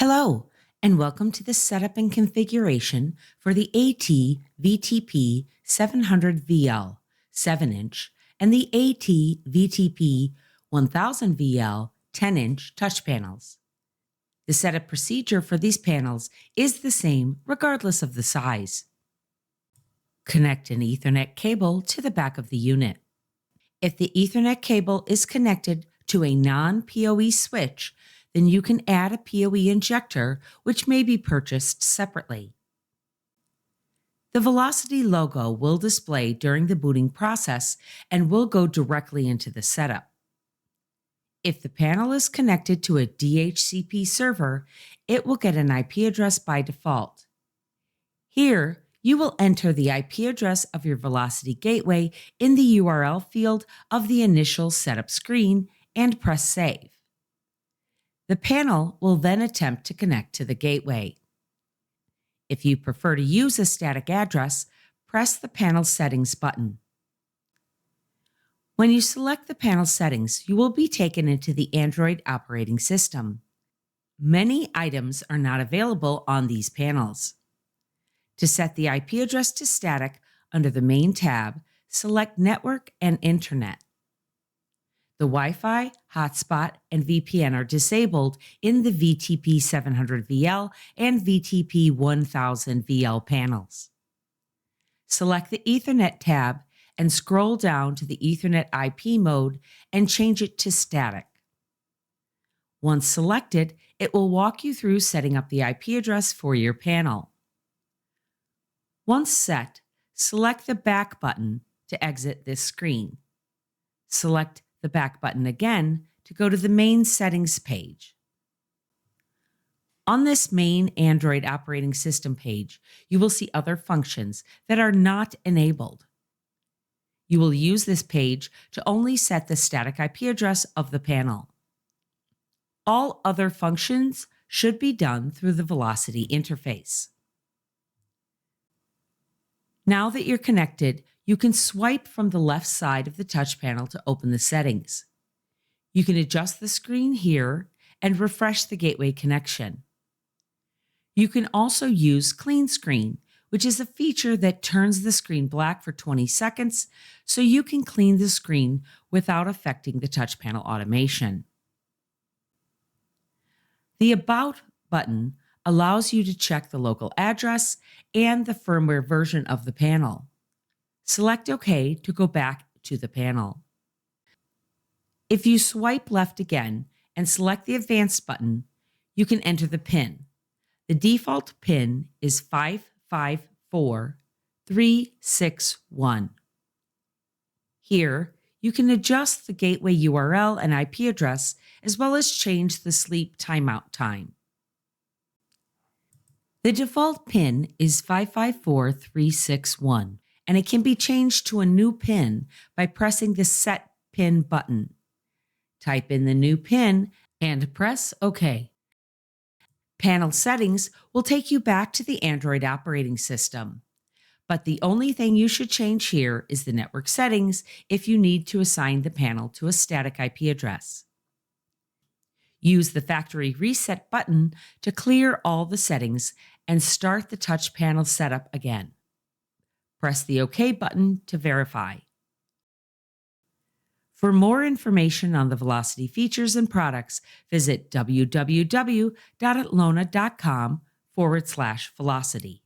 Hello, and welcome to the setup and configuration for the AT-VTP-700VL 7-inch and the AT-VTP-1000VL 10-inch touch panels. The setup procedure for these panels is the same regardless of the size. Connect an Ethernet cable to the back of the unit. If the Ethernet cable is connected to a non-PoE switch, then you can add a PoE injector, which may be purchased separately. The Velocity logo will display during the booting process and will go directly into the setup. If the panel is connected to a DHCP server, it will get an IP address by default. Here, you will enter the IP address of your Velocity gateway in the URL field of the initial setup screen and press Save. The panel will then attempt to connect to the gateway. If you prefer to use a static address, press the Panel Settings button. When you select the panel settings, you will be taken into the Android operating system. Many items are not available on these panels. To set the IP address to static, under the Main tab, select Network and Internet. The Wi-Fi, hotspot, and VPN are disabled in the VTP-700VL and VTP-1000VL panels. Select the Ethernet tab and scroll down to the Ethernet IP mode and change it to static. Once selected, it will walk you through setting up the IP address for your panel. Once set, select the Back button to exit this screen. Select the Back button again to go to the main settings page. On this main Android operating system page, you will see other functions that are not enabled. You will use this page to only set the static IP address of the panel. All other functions should be done through the Velocity interface. Now that you're connected, you can swipe from the left side of the touch panel to open the settings. You can adjust the screen here and refresh the gateway connection. You can also use Clean Screen, which is a feature that turns the screen black for 20 seconds so you can clean the screen without affecting the touch panel automation. The About button allows you to check the local address and the firmware version of the panel. Select OK to go back to the panel. If you swipe left again and select the Advanced button, you can enter the PIN. The default PIN is 554361. Here, you can adjust the gateway URL and IP address as well as change the sleep timeout time. The default PIN is 554361. And it can be changed to a new PIN by pressing the Set PIN button. Type in the new PIN and press OK. Panel settings will take you back to the Android operating system. But the only thing you should change here is the network settings if you need to assign the panel to a static IP address. Use the Factory Reset button to clear all the settings and start the touch panel setup again. Press the OK button to verify. For more information on the Velocity features and products, visit www.atlona.com/Velocity.